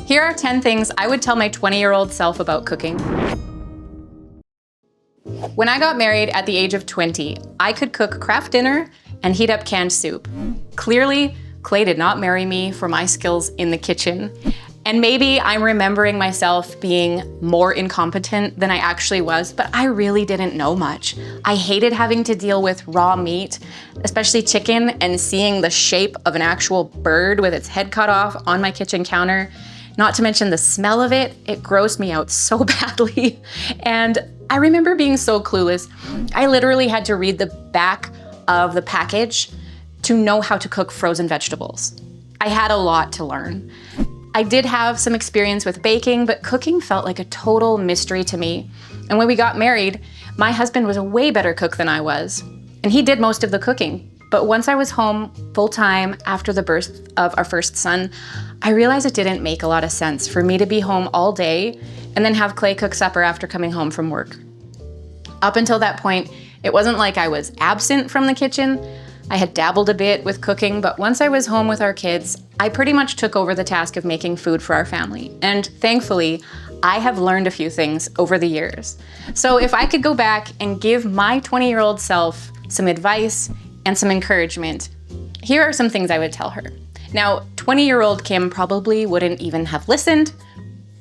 Here are 10 things I would tell my 20-year-old self about cooking. When I got married at the age of 20, I could cook Kraft dinner and heat up canned soup. Clearly, Clay did not marry me for my skills in the kitchen. And maybe I'm remembering myself being more incompetent than I actually was, but I really didn't know much. I hated having to deal with raw meat, especially chicken, and seeing the shape of an actual bird with its head cut off on my kitchen counter. Not to mention the smell of it, it grossed me out so badly. And I remember being so clueless. I literally had to read the back of the package to know how to cook frozen vegetables. I had a lot to learn. I did have some experience with baking, but cooking felt like a total mystery to me. And when we got married, my husband was a way better cook than I was, and he did most of the cooking. But once I was home full-time after the birth of our first son, I realized it didn't make a lot of sense for me to be home all day and then have Clay cook supper after coming home from work. Up until that point, it wasn't like I was absent from the kitchen. I had dabbled a bit with cooking, but once I was home with our kids, I pretty much took over the task of making food for our family. And thankfully, I have learned a few things over the years. So if I could go back and give my 20-year-old self some advice and some encouragement, here are some things I would tell her. Now, 20-year-old Kim probably wouldn't even have listened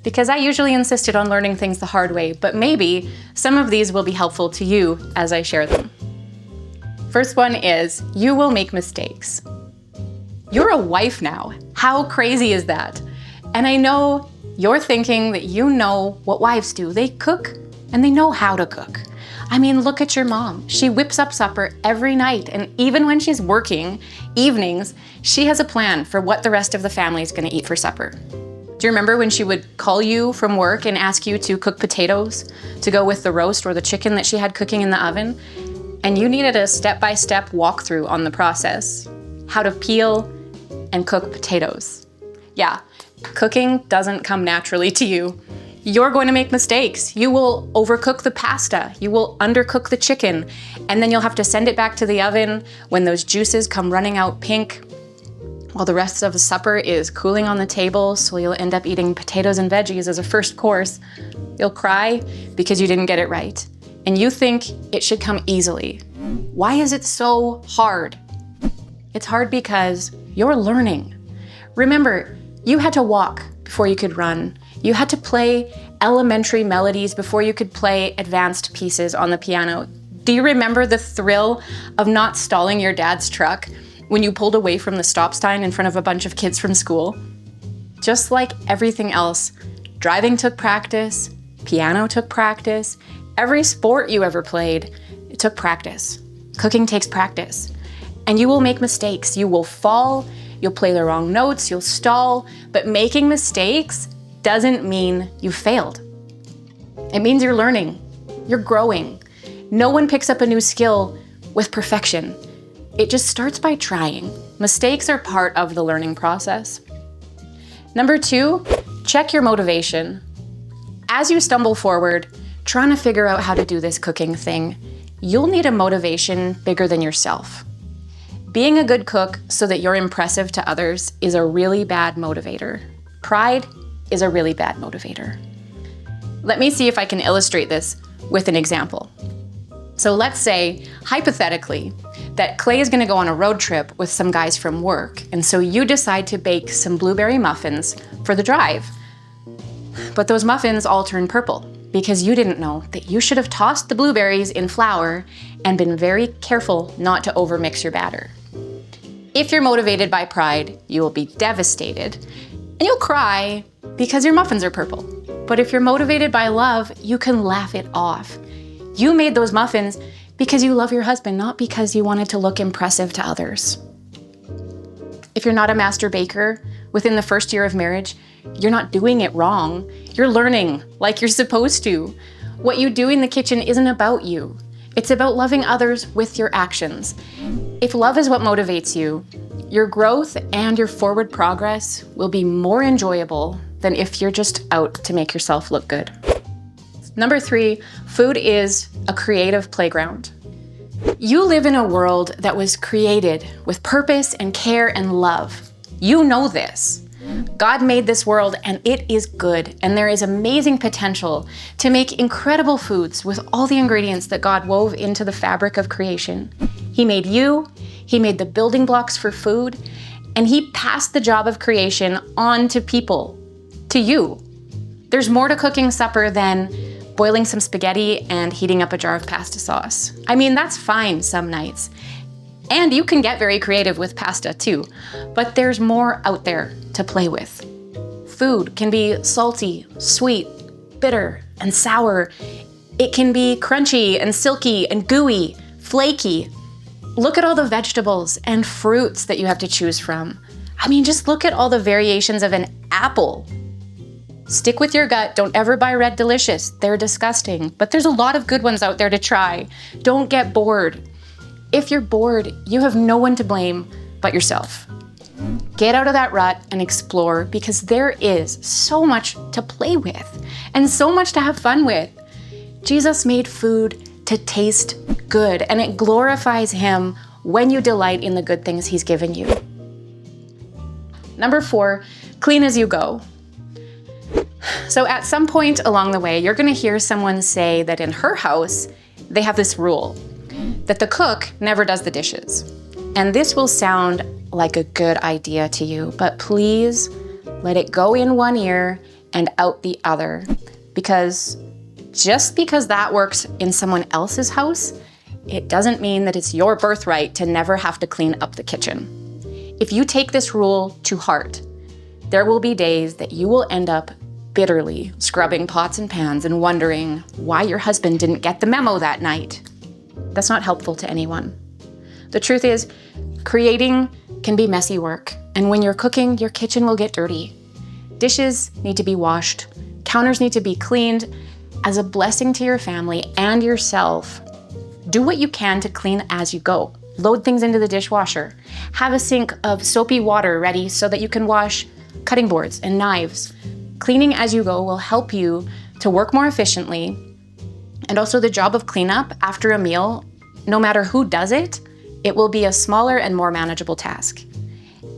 because I usually insisted on learning things the hard way, but maybe some of these will be helpful to you as I share them. First one is, you will make mistakes. You're a wife now. How crazy is that? And I know you're thinking that you know what wives do. They cook and they know how to cook. I mean, look at your mom. She whips up supper every night, and even when she's working evenings, she has a plan for what the rest of the family is gonna eat for supper. Do you remember when she would call you from work and ask you to cook potatoes to go with the roast or the chicken that she had cooking in the oven? And you needed a step-by-step walkthrough on the process, how to peel and cook potatoes. Yeah, cooking doesn't come naturally to you. You're going to make mistakes. You will overcook the pasta, you will undercook the chicken, and then you'll have to send it back to the oven when those juices come running out pink, while the rest of the supper is cooling on the table, so you'll end up eating potatoes and veggies as a first course. You'll cry because you didn't get it right. And you think it should come easily. Why is it so hard? It's hard because you're learning. Remember, you had to walk before you could run. You had to play elementary melodies before you could play advanced pieces on the piano. Do you remember the thrill of not stalling your dad's truck when you pulled away from the stop sign in front of a bunch of kids from school? Just like everything else, driving took practice, piano took practice, every sport you ever played, it took practice. Cooking takes practice. And you will make mistakes. You will fall, you'll play the wrong notes, you'll stall, but making mistakes doesn't mean you failed. It means you're learning, you're growing. No one picks up a new skill with perfection. It just starts by trying. Mistakes are part of the learning process. Number 2, check your motivation. As you stumble forward, trying to figure out how to do this cooking thing, you'll need a motivation bigger than yourself. Being a good cook so that you're impressive to others is a really bad motivator. Pride is a really bad motivator. Let me see if I can illustrate this with an example. So let's say, hypothetically, that Clay is gonna go on a road trip with some guys from work, and so you decide to bake some blueberry muffins for the drive. But those muffins all turn purple because you didn't know that you should have tossed the blueberries in flour and been very careful not to overmix your batter. If you're motivated by pride, you will be devastated and you'll cry because your muffins are purple. But if you're motivated by love, you can laugh it off. You made those muffins because you love your husband, not because you wanted to look impressive to others. If you're not a master baker, within the first year of marriage, you're not doing it wrong. You're learning like you're supposed to. What you do in the kitchen isn't about you. It's about loving others with your actions. If love is what motivates you, your growth and your forward progress will be more enjoyable than if you're just out to make yourself look good. Number 3, food is a creative playground. You live in a world that was created with purpose and care and love. You know this. God made this world and it is good, and there is amazing potential to make incredible foods with all the ingredients that God wove into the fabric of creation. He made you, He made the building blocks for food, and He passed the job of creation on to people, to you. There's more to cooking supper than boiling some spaghetti and heating up a jar of pasta sauce. I mean, that's fine some nights. And you can get very creative with pasta too, but there's more out there to play with. Food can be salty, sweet, bitter, and sour. It can be crunchy and silky and gooey, flaky. Look at all the vegetables and fruits that you have to choose from. I mean, just look at all the variations of an apple. Stick with your gut. Don't ever buy Red Delicious. They're disgusting, but there's a lot of good ones out there to try. Don't get bored. If you're bored, you have no one to blame but yourself. Get out of that rut and explore, because there is so much to play with and so much to have fun with. Jesus made food to taste good, and it glorifies Him when you delight in the good things He's given you. Number 4, clean as you go. So at some point along the way, you're going to hear someone say that in her house, they have this rule that the cook never does the dishes. And this will sound like a good idea to you, but please let it go in one ear and out the other, because just because that works in someone else's house, it doesn't mean that it's your birthright to never have to clean up the kitchen. If you take this rule to heart, there will be days that you will end up bitterly scrubbing pots and pans and wondering why your husband didn't get the memo that night. That's not helpful to anyone. The truth is, creating can be messy work, and when you're cooking, your kitchen will get dirty. Dishes need to be washed, counters need to be cleaned. As a blessing to your family and yourself, do what you can to clean as you go. Load things into the dishwasher. Have a sink of soapy water ready so that you can wash cutting boards and knives. Cleaning as you go will help you to work more efficiently. And also, the job of cleanup after a meal, no matter who does it, it will be a smaller and more manageable task.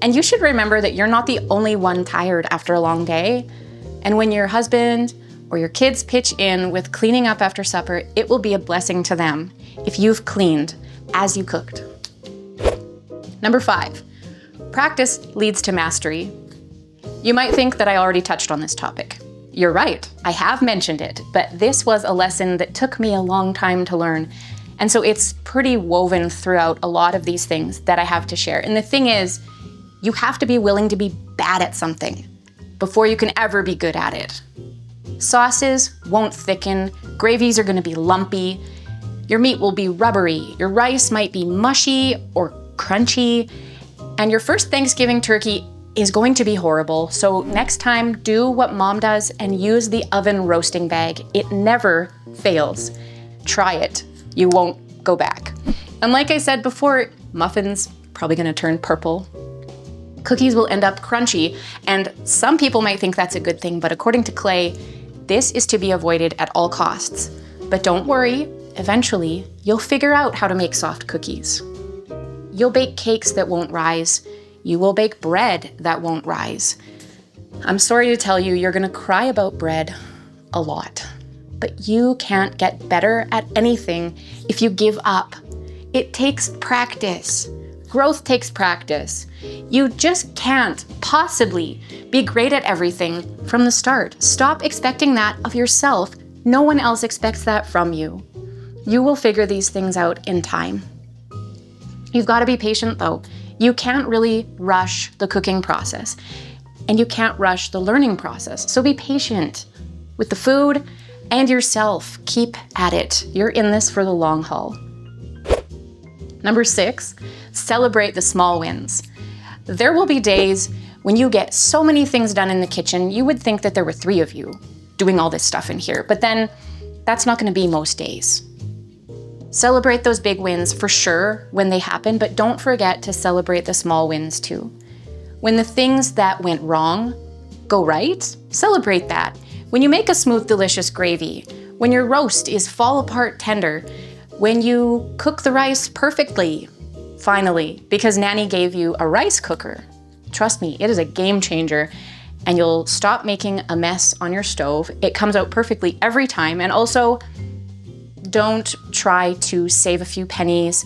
And you should remember that you're not the only one tired after a long day. And when your husband or your kids pitch in with cleaning up after supper, it will be a blessing to them if you've cleaned as you cooked. Number 5, practice leads to mastery. You might think that I already touched on this topic. You're right, I have mentioned it, but this was a lesson that took me a long time to learn. And so it's pretty woven throughout a lot of these things that I have to share. And the thing is, you have to be willing to be bad at something before you can ever be good at it. Sauces won't thicken, gravies are gonna be lumpy, your meat will be rubbery, your rice might be mushy or crunchy, and your first Thanksgiving turkey is going to be horrible. So next time, do what Mom does and use the oven roasting bag. It never fails. Try it. You won't go back. And like I said before, muffins probably gonna turn purple. Cookies will end up crunchy, and some people might think that's a good thing, but according to Clay, this is to be avoided at all costs. But don't worry, eventually you'll figure out how to make soft cookies. You'll bake cakes that won't rise. You will bake bread that won't rise. I'm sorry to tell you, you're gonna cry about bread a lot, but you can't get better at anything if you give up. It takes practice. Growth takes practice. You just can't possibly be great at everything from the start. Stop expecting that of yourself. No one else expects that from you. You will figure these things out in time. You've got to be patient though. You can't really rush the cooking process, and you can't rush the learning process. So be patient with the food and yourself. Keep at it. You're in this for the long haul. Number 6, celebrate the small wins. There will be days when you get so many things done in the kitchen, you would think that there were 3 of you doing all this stuff in here, but then that's not going to be most days. Celebrate those big wins for sure when they happen, but don't forget to celebrate the small wins too. When the things that went wrong go right, celebrate that. When you make a smooth, delicious gravy, when your roast is fall apart tender, when you cook the rice perfectly, finally, because Nanny gave you a rice cooker. Trust me, it is a game changer. And you'll stop making a mess on your stove. It comes out perfectly every time. And also, don't try to save a few pennies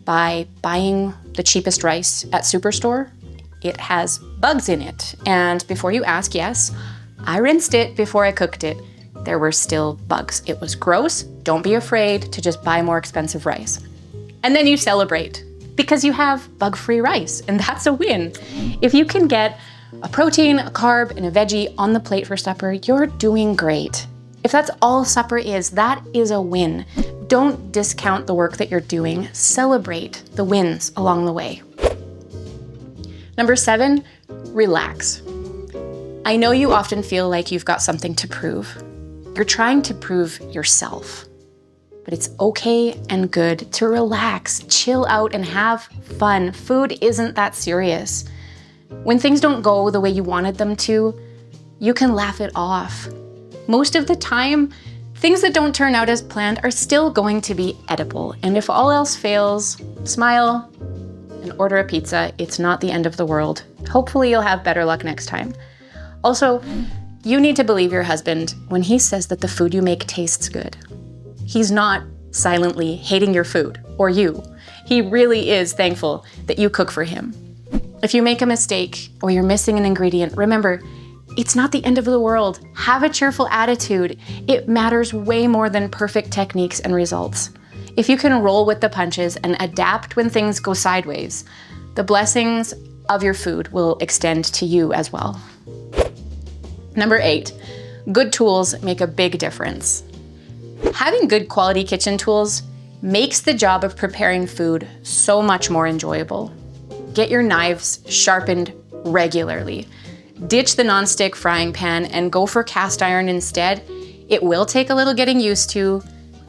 by buying the cheapest rice at Superstore. It has bugs in it. And before you ask, yes, I rinsed it before I cooked it. There were still bugs. It was gross. Don't be afraid to just buy more expensive rice. And then you celebrate because you have bug-free rice, and that's a win. If you can get a protein, a carb, and a veggie on the plate for supper, you're doing great. If that's all supper is, that is a win. Don't discount the work that you're doing. Celebrate the wins along the way. Number 7, relax. I know you often feel like you've got something to prove. You're trying to prove yourself. But it's okay and good to relax, chill out, and have fun. Food isn't that serious. When things don't go the way you wanted them to, you can laugh it off. Most of the time, things that don't turn out as planned are still going to be edible. And if all else fails, smile and order a pizza. It's not the end of the world. Hopefully you'll have better luck next time. Also, you need to believe your husband when he says that the food you make tastes good. He's not silently hating your food or you. He really is thankful that you cook for him. If you make a mistake or you're missing an ingredient, remember, it's not the end of the world. Have a cheerful attitude. It matters way more than perfect techniques and results. If you can roll with the punches and adapt when things go sideways, the blessings of your food will extend to you as well. Number 8, good tools make a big difference. Having good quality kitchen tools makes the job of preparing food so much more enjoyable. Get your knives sharpened regularly. Ditch the nonstick frying pan and go for cast iron instead. It will take a little getting used to,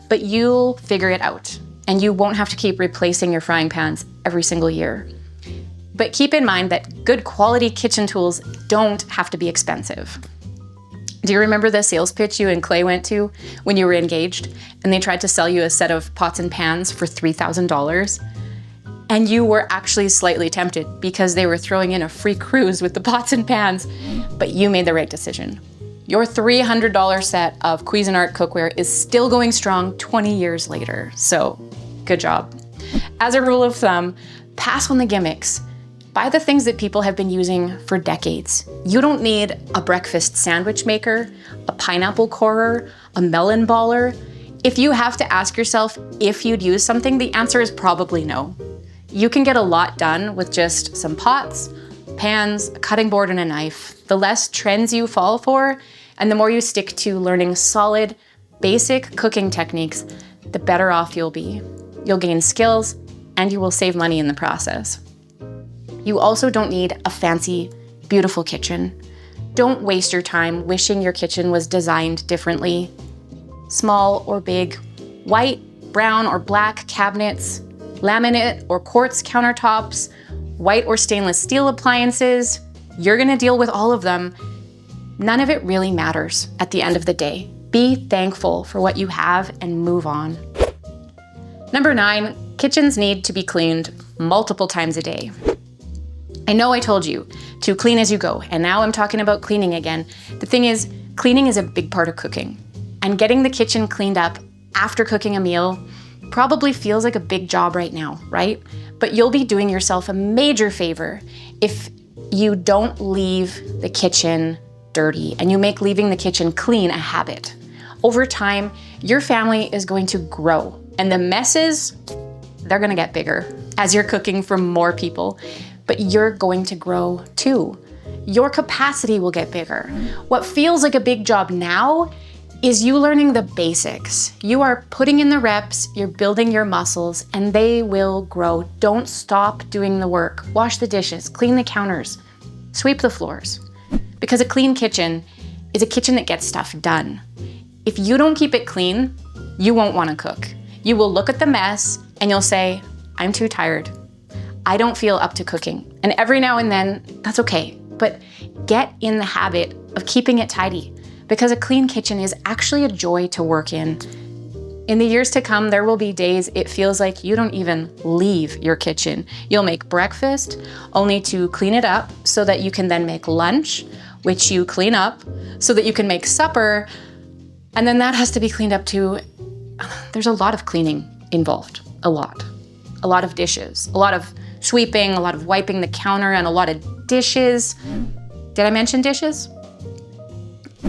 but you'll figure it out. And you won't have to keep replacing your frying pans every single year. But keep in mind that good quality kitchen tools don't have to be expensive. Do you remember the sales pitch you and Clay went to when you were engaged and they tried to sell you a set of pots and pans for $3,000? And you were actually slightly tempted because they were throwing in a free cruise with the pots and pans, but you made the right decision. Your $300 set of Cuisinart cookware is still going strong 20 years later, so good job. As a rule of thumb, pass on the gimmicks. Buy the things that people have been using for decades. You don't need a breakfast sandwich maker, a pineapple corer, a melon baller. If you have to ask yourself if you'd use something, the answer is probably no. You can get a lot done with just some pots, pans, a cutting board, and a knife. The less trends you fall for, and the more you stick to learning solid, basic cooking techniques, the better off you'll be. You'll gain skills, and you will save money in the process. You also don't need a fancy, beautiful kitchen. Don't waste your time wishing your kitchen was designed differently. Small or big, white, brown, or black cabinets, laminate or quartz countertops, white or stainless steel appliances, you're gonna deal with all of them. None of it really matters at the end of the day. Be thankful for what you have and move on. Number 9, kitchens need to be cleaned multiple times a day. I know I told you to clean as you go, and now I'm talking about cleaning again. The thing is, cleaning is a big part of cooking, and getting the kitchen cleaned up after cooking a meal probably feels like a big job right now, right? But you'll be doing yourself a major favor if you don't leave the kitchen dirty and you make leaving the kitchen clean a habit. Over time, your family is going to grow, and the messes, they're gonna get bigger as you're cooking for more people. But you're going to grow too. Your capacity will get bigger. What feels like a big job now is you learning the basics. You are putting in the reps, you're building your muscles, and they will grow. Don't stop doing the work. Wash the dishes, clean the counters, sweep the floors. Because a clean kitchen is a kitchen that gets stuff done. If you don't keep it clean, you won't want to cook. You will look at the mess and you'll say, I'm too tired. I don't feel up to cooking. And every now and then, that's okay. But get in the habit of keeping it tidy, because a clean kitchen is actually a joy to work in. In the years to come, there will be days it feels like you don't even leave your kitchen. You'll make breakfast only to clean it up so that you can then make lunch, which you clean up so that you can make supper, and then that has to be cleaned up too. There's a lot of cleaning involved, a lot of dishes, a lot of sweeping, a lot of wiping the counter, and a lot of dishes. Did I mention dishes?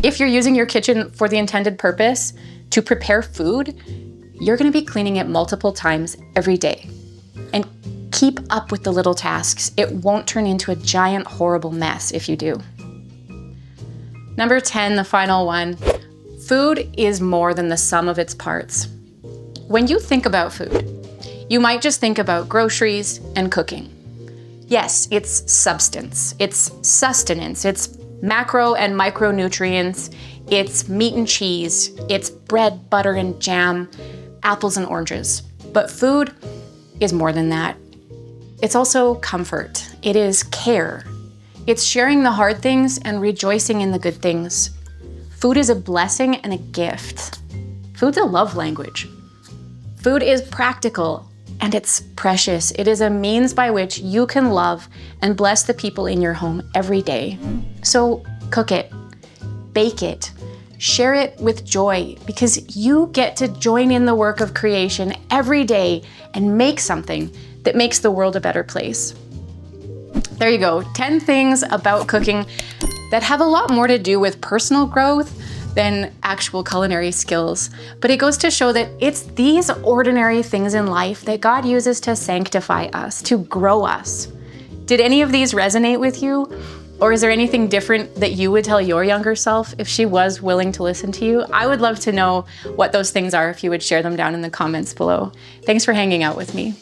If you're using your kitchen for the intended purpose to prepare food, you're gonna be cleaning it multiple times every day. And keep up with the little tasks. It won't turn into a giant, horrible mess if you do. Number 10, the final one. Food is more than the sum of its parts. When you think about food, you might just think about groceries and cooking. Yes, it's substance, it's sustenance, it's macro and micronutrients, it's meat and cheese, it's bread, butter, and jam, apples and oranges. But food is more than that. It's also comfort. It is care. It's sharing the hard things and rejoicing in the good things. Food is a blessing and a gift. Food's a love language. Food is practical and it's precious. It is a means by which you can love and bless the people in your home every day. So cook it, bake it, share it with joy, because you get to join in the work of creation every day and make something that makes the world a better place. There you go, 10 things about cooking that have a lot more to do with personal growth than actual culinary skills. But it goes to show that it's these ordinary things in life that God uses to sanctify us, to grow us. Did any of these resonate with you? Or is there anything different that you would tell your younger self if she was willing to listen to you? I would love to know what those things are if you would share them down in the comments below. Thanks for hanging out with me.